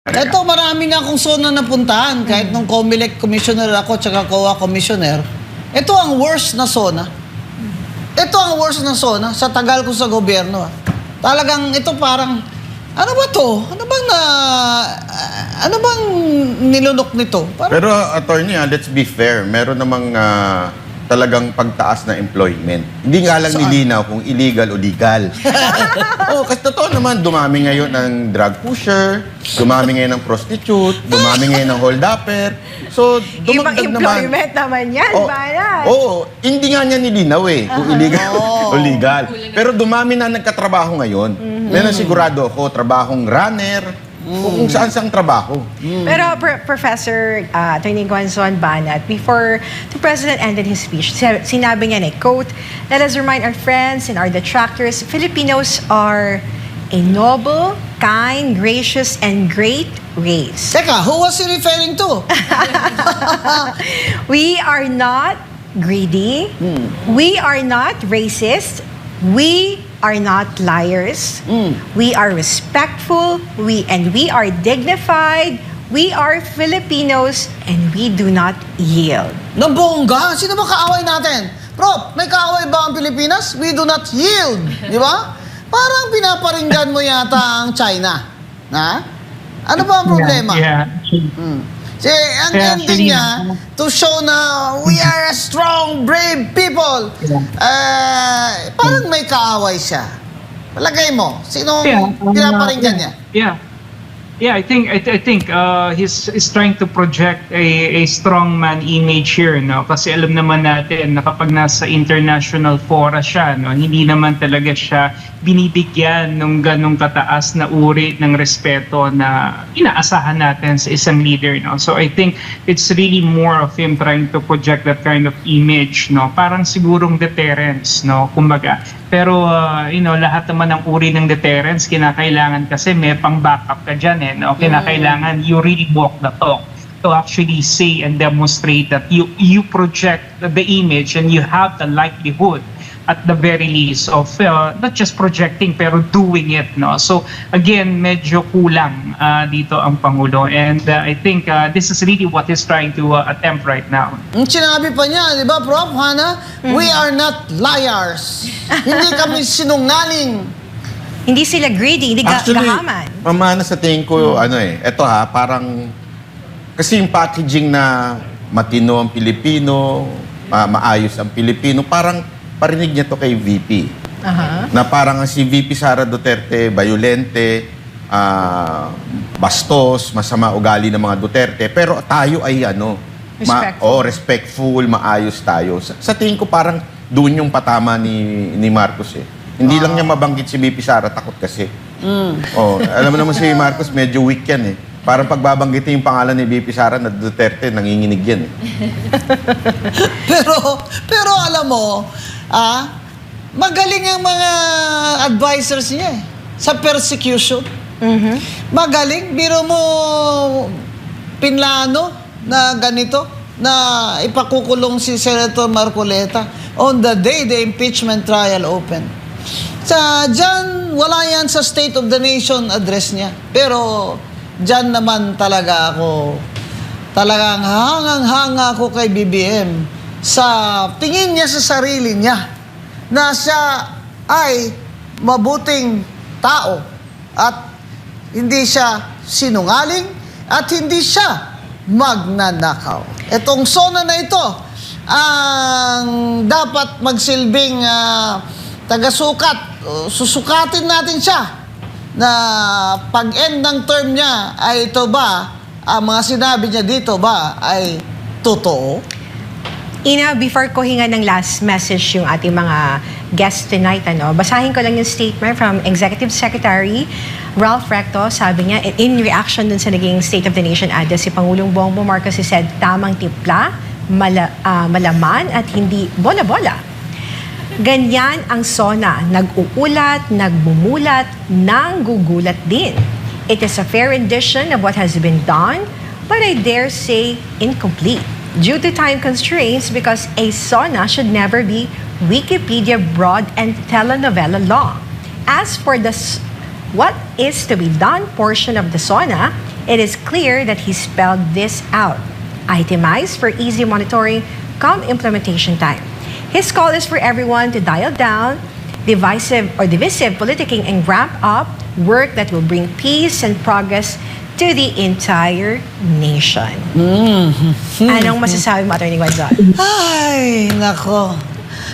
Ito, marami nga akong zona napuntahan. Kahit nung COMELEC commissioner ako, tsaka COA commissioner, ito ang worst na zona. Ito ang worst na zona sa tagal ko sa gobyerno. Talagang ito parang, ano ba to? Ano bang nilunok nito? Parang, Pero attorney, let's be fair. Meron namang talagang pagtaas na employment. Hindi nga lang nilinaw kung illegal o legal. Kasi totoo naman, dumami ngayon ng drug pusher, dumami ngayon ng prostitute, dumami ngayon ng hold-upper. So, dumagdag naman. Employment naman yan, bayan. Hindi nga niya nilinaw kung illegal o legal. Pero dumami na nagkatrabaho ngayon. Meron sigurado ako, trabahong runner, kung saan-saang trabaho. Pero Professor Attorney Gonzon Banat, before the President ended his speech, sinabi niya na, quote, "Let us remind our friends and our detractors, Filipinos are a noble, kind, gracious, and great race. teka, who was he referring to? We are not greedy. We are not racist. We are not liars. We are respectful. We are dignified. We are Filipinos and we do not yield." Nabongga? Sino ba kaaway natin? Prof, may kaaway ba ang Pilipinas? We do not yield. Di ba? Parang pinaparinggan mo yata ang China. Ha? Ano ba ang problema? Yeah. Ang ending niya, to show na we are a strong, brave people. Parang may kaaway siya. Palagay mo, sino pinaparinggan niya? Yeah, I think he's trying to project a strongman image here, no? Kasi alam naman natin na kapag nasa international fora siya, no, hindi naman talaga siya binibigyan ng ganong kataas na uri ng respeto na inaasahan natin sa isang leader, no? So I think it's really more of him trying to project that kind of image, no? Parang sigurong deterrence, no? Kumbaga. Pero lahat naman ng uri ng deterrence kinakailangan kasi may pang-backup ka dyan, no? Kinakailangan you really walk the talk to actually say and demonstrate that you project the image and you have the likelihood at the very least of not just projecting pero doing it, no? So again, medyo kulang dito ang Pangulo, and I think this is really what he's trying to attempt right now. Sinabi pa niya, di ba, Prof. Hana? We are not liars. Hindi kami sinungaling. Hindi sila greedy, hindi gahaman. Mamana sa tingin ko, eto parang, kasi yung packaging na matino ang Pilipino, maayos ang Pilipino, parang parinig niya to kay VP. Na parang si VP Sara Duterte, violente, bastos, masama ugali ng mga Duterte. Pero tayo ay respectful, maayos tayo. Sa tingin ko parang doon yung patama ni Marcos Hindi lang niya mabanggit si VP Sara, takot kasi. Alam mo naman si Marcos, medyo weak yan Parang pagbabanggitin yung pangalan ni VP Sara na Duterte, nanginginig yan Pero alam mo, magaling ang mga advisors niya sa persecution. Magaling. Biro mo, pinlano na ganito, na ipakukulong si Senator Marcoleta on the day the impeachment trial opened. Diyan, wala yan sa State of the Nation address niya. Pero diyan naman talaga ako, talagang hangang-hanga ako kay BBM sa tingin niya sa sarili niya na siya ay mabuting tao at hindi siya sinungaling at hindi siya magnanakaw. Itong zona na ito ang dapat magsilbing tagasukat. Susukatin natin siya na pag-end ng term niya ay ito ba, ang mga sinabi niya dito ba ay totoo? Ina, before ko hinga ng last message yung ating mga guests tonight, basahin ko lang yung statement from Executive Secretary Ralph Recto. Sabi niya, in reaction dun sa naging State of the Nation address, si Pangulong Bongbong Marcos said, tamang timpla, malaman at hindi bola-bola. Ganyan ang SONA, nag-uulat, nagbumulat, nanggugulat din. It is a fair rendition of what has been done, but I dare say incomplete due to time constraints because a SONA should never be Wikipedia broad and telenovela long. As for the what is to be done portion of the SONA, It is clear that he spelled this out. Itemized for easy monitoring come implementation time. His call is for everyone to dial down divisive politicking and ramp up work that will bring peace and progress to the entire nation. Anong masasabi mo, Atty. Guadzon? Ay, nako.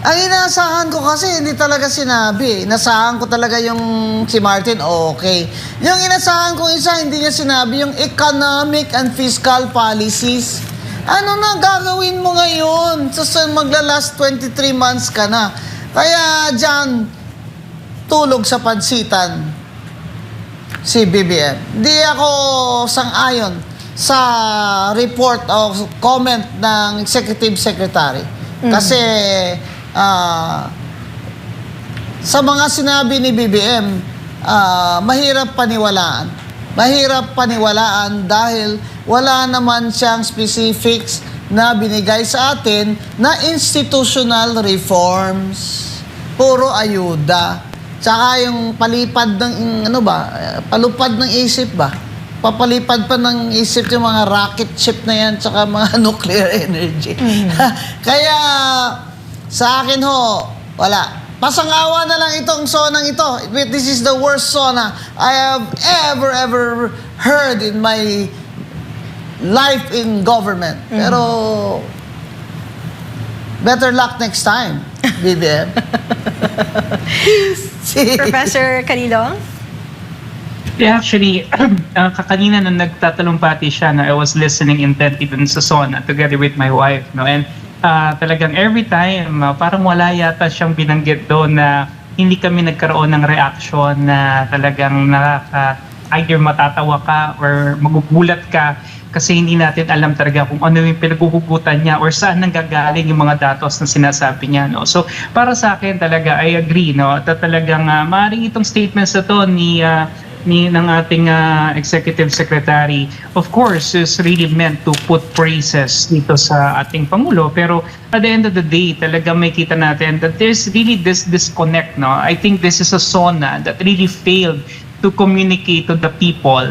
Ang inaasahan ko kasi hindi talaga sinabi. Inasahan ko talaga yung si Martin, okay. Yung inasahan ko isa, hindi niya sinabi yung economic and fiscal policies. Ano na gagawin mo ngayon? Maglalast 23 months ka na. Kaya dyan, tulog sa pansitan si BBM. Di ako sang-ayon sa report o comment ng Executive Secretary. Kasi sa mga sinabi ni BBM, mahirap paniwalaan. Mahirap paniwalaan dahil wala naman siyang specifics na binigay sa atin na institutional reforms. Puro ayuda. Tsaka yung palipad ng, palupad ng isip ba? Papalipad pa ng isip yung mga rocket ship na yan tsaka mga nuclear energy. Kaya sa akin ho, wala. Pasangawa na lang itong sonang ito. This is the worst sona I have ever heard in my life in government. Pero better luck next time, BBM. Professor Canilong? Yeah, actually, kanina nung nagtatalumpati siya, I was listening intently dun sa SONA together with my wife, and talagang every time, parang wala yata siyang binanggit doon na hindi kami nagkaroon ng reaction na talagang either matatawa ka or magugulat ka kasi hindi natin alam talaga kung ano yung pinaghuhugutan niya or saan nanggagaling yung mga datos na sinasabi niya. No? So, para sa akin talaga, I agree, no? At talagang maaaring itong statements na to ng ating Executive Secretary, of course, is really meant to put praises dito sa ating Pangulo. Pero at the end of the day, talaga may kita natin that there's really this disconnect. No? I think this is a SONA that really failed to communicate to the people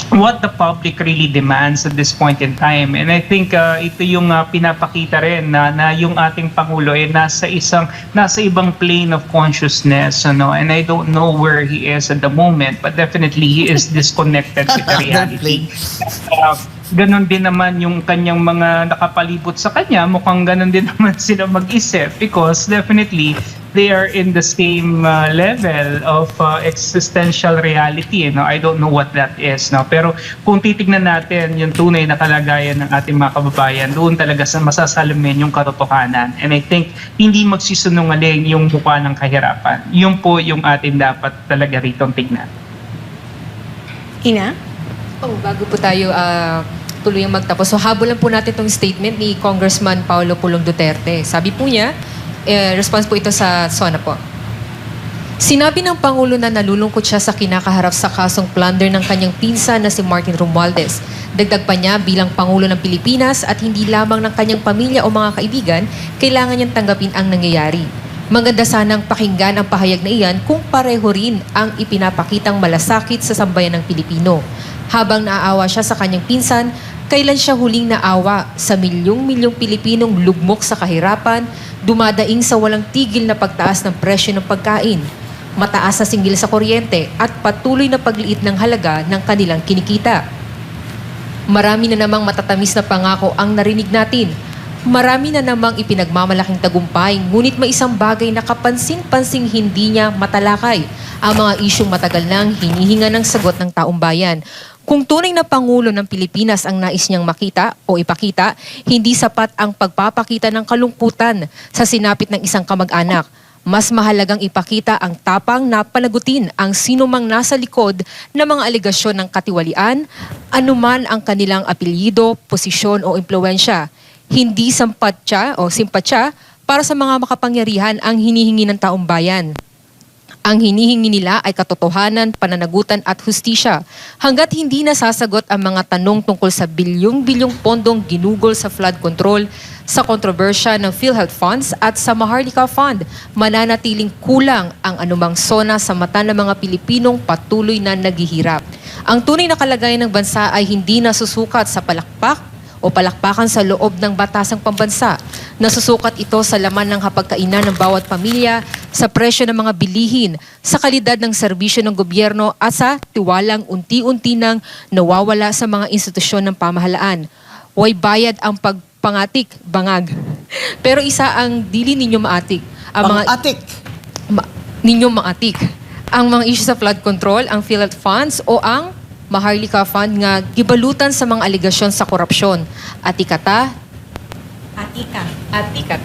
what the public really demands at this point in time. And I think ito yung pinapakita rin na yung ating Pangulo ay nasa ibang plane of consciousness, ano? And I don't know where he is at the moment, but definitely he is disconnected with the reality. Ganon din naman yung kanyang mga nakapalibot sa kanya, mukhang ganon din naman sila mag-isip because definitely they are in the same level of existential reality. You know? I don't know what that is. No? Pero kung titignan natin yung tunay na kalagayan ng ating mga kababayan, doon talaga sa masasalamin yung katotohanan. And I think hindi magsisunungaling yung mukha ng kahirapan. Yun po yung atin dapat talaga rito tignan. Ina? Bago po tayo tuluyang magtapos. So habol lang po natin itong statement ni Congressman Paulo Pulong Duterte. Sabi po niya, response po ito sa SONA po. Sinabi ng Pangulo na nalulungkot siya sa kinakaharap sa kasong plunder ng kanyang pinsan na si Martin Romualdez. Dagdag pa niya bilang Pangulo ng Pilipinas at hindi lamang ng kanyang pamilya o mga kaibigan, kailangan niyang tanggapin ang nangyayari. Maganda sanang pakinggan ang pahayag na iyan kung pareho rin ang ipinapakitang malasakit sa sambayan ng Pilipino. Habang naaawa siya sa kanyang pinsan, kailan siya huling naawa sa milyong-milyong Pilipinong lugmok sa kahirapan, dumadaing sa walang tigil na pagtaas ng presyo ng pagkain, mataas na singgil sa kuryente at patuloy na pagliit ng halaga ng kanilang kinikita. Marami na namang matatamis na pangako ang narinig natin. Marami na namang ipinagmamalaking tagumpay, ngunit may isang bagay na kapansin-pansing hindi niya matalakay, ang mga isyong matagal nang hinihinga ng sagot ng taong bayan. Kung tunay na Pangulo ng Pilipinas ang nais niyang makita o ipakita, hindi sapat ang pagpapakita ng kalungkutan sa sinapit ng isang kamag-anak. Mas mahalagang ipakita ang tapang na panagutin ang sinumang nasa likod ng mga alegasyon ng katiwalian, anuman ang kanilang apelyido, posisyon o impluwensya. Hindi simpatya para sa mga makapangyarihan ang hinihingi ng taong bayan. Ang hinihingi nila ay katotohanan, pananagutan at hustisya. Hanggat hindi nasasagot ang mga tanong tungkol sa bilyong-bilyong pondong ginugol sa flood control, sa kontrobersya ng PhilHealth Funds at sa Maharlika Fund. Mananatiling kulang ang anumang SONA sa mata ng mga Pilipinong patuloy na naghihirap. Ang tunay na kalagayan ng bansa ay hindi nasusukat sa palakpak o palakpakan sa loob ng batasang pambansa. Nasusukat ito sa laman ng hapagkainan ng bawat pamilya, sa presyo ng mga bilihin, sa kalidad ng serbisyo ng gobyerno at sa tiwalang unti-unti nang nawawala sa mga institusyon ng pamahalaan. Huwag bayad ang pagpangatik, bangag. Pero isa ang dili ninyo maatik. Ang Pang-atik. Ninyong maatik. Ang mga issue sa flood control, ang PhilHealth Funds o ang Maharlika Fund nga gibalutan sa mga aligasyon sa korupsyon. Atikata? Atikat.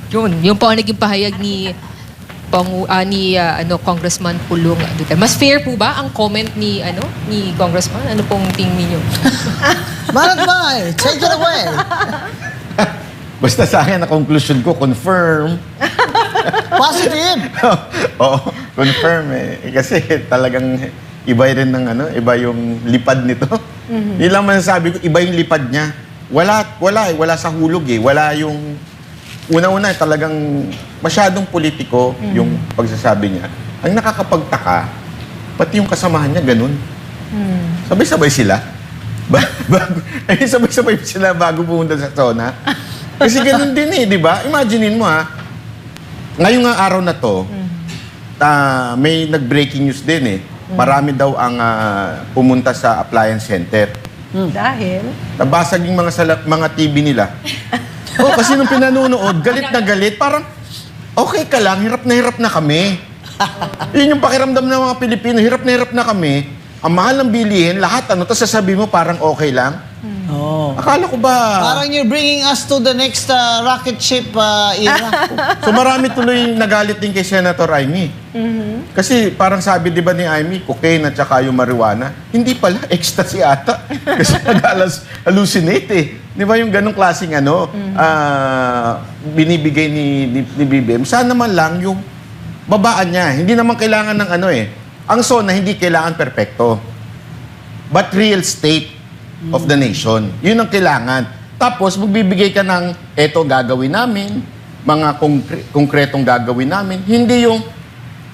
Yun po ang naging pahayag ni Congressman Pulong Duterte. Mas fair po ba ang comment ni Congressman? Ano pong tingin niyo? Manat Bay, take it away. Basta sa akin, na conclusion ko, confirm. Positive. Oo, confirm eh. Kasi talagang iba rin ng iba yung lipad nito. Yun lang masasabi ko, iba yung lipad niya. Wala sa hulog eh. Wala yung una-una talagang masyadong politiko yung pagsasabi niya. Ang nakakapagtaka, pati yung kasamahan niya ganun. Sabay-sabay sila. Sabay-sabay sila bago pumunta sa SONA. Kasi ganun din eh, di ba? Imaginein mo ngayong araw na to, may nag-breaking news din eh. Marami daw ang pumunta sa appliance center. Dahil? Nabasag yung mga TV nila. Kasi nung pinanonood, galit na galit. Parang, okay ka lang, hirap na kami. Yun yung pakiramdam ng mga Pilipino, hirap na kami. Ang mahal ng bilihin, lahat tapos sasabihin mo parang okay lang. Akala ko ba... Parang you're bringing us to the next rocket ship era. So marami tuloy nagalit din kay Senator Amy. Kasi parang sabi di ba ni Amy, cocaine at saka yung marijuana, hindi pala, ecstasy ata. Kasi nag-hallucinate eh. Di ba yung ganong klaseng binibigay ni BBM. Sana naman lang yung babaan niya. Hindi naman kailangan ng ang SONA hindi kailangan perpekto. But real state of the nation. Yun ang kailangan. Tapos, magbibigay ka ng, eto gagawin namin, mga konkretong gagawin namin. Hindi yung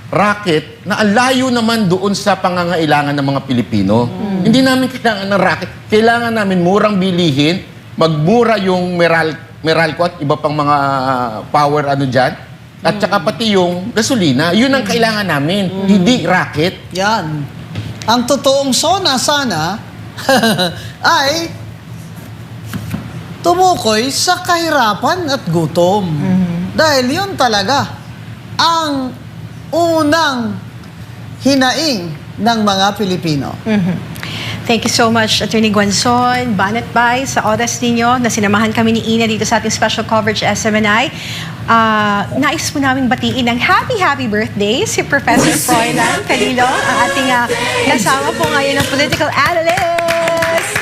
racket na ang layo naman doon sa pangangailangan ng mga Pilipino. Hindi namin kailangan ng racket. Kailangan namin murang bilihin, magmura yung Meralco at iba pang mga power dyan. At saka pati yung gasolina. Yun ang kailangan namin. Hindi racket. Yan. Ang totoong SONA sana ay tumukoy sa kahirapan at gutom. Dahil yun talaga ang unang hinaing ng mga Pilipino. Thank you so much, Attorney Guanzon, Banat Bay, sa oras ninyo na sinamahan kami ni Ina dito sa ating special coverage SMNI. Nais po namin batiin ng happy birthday si Professor Froilan Calilo, ang ating kasama po ngayon ng political analyst.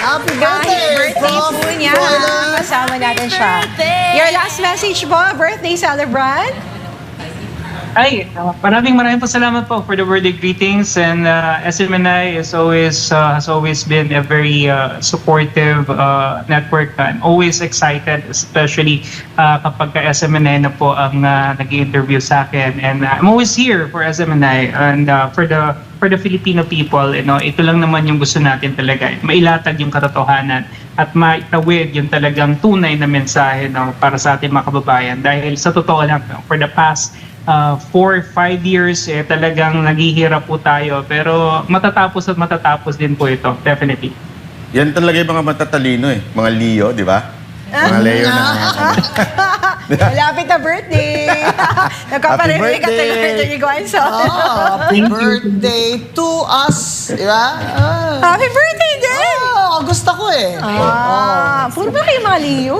Happy birthday, Happy birthday Prof. po niya. Froilan. Kasama natin siya. Your last message po, birthday celebrant? Maraming po salamat po for the birthday greetings, and SMNI has always been a very supportive network. I'm always excited, especially kapag ka SMNI na po ang nag-interview sa akin, and I'm always here for SMNI and for the Filipino people. Ito lang naman yung gusto natin talaga, mailatag yung katotohanan at maitawid yung talagang tunay na mensahe para sa ating mga kababayan. Dahil sa totoo lang, for the past 4 or 5 years talagang naghihirap po tayo, pero matatapos din po ito, definitely. Yan talaga yung mga matatalino mga Leo, di ba? Mga Leo na... Malapit na birthday! Nagkaparinig ka tayo, Attorney Guanzon. Happy birthday to us! Di ba? Happy birthday din! Gusto ko eh. Puro ba kayo mga Leo?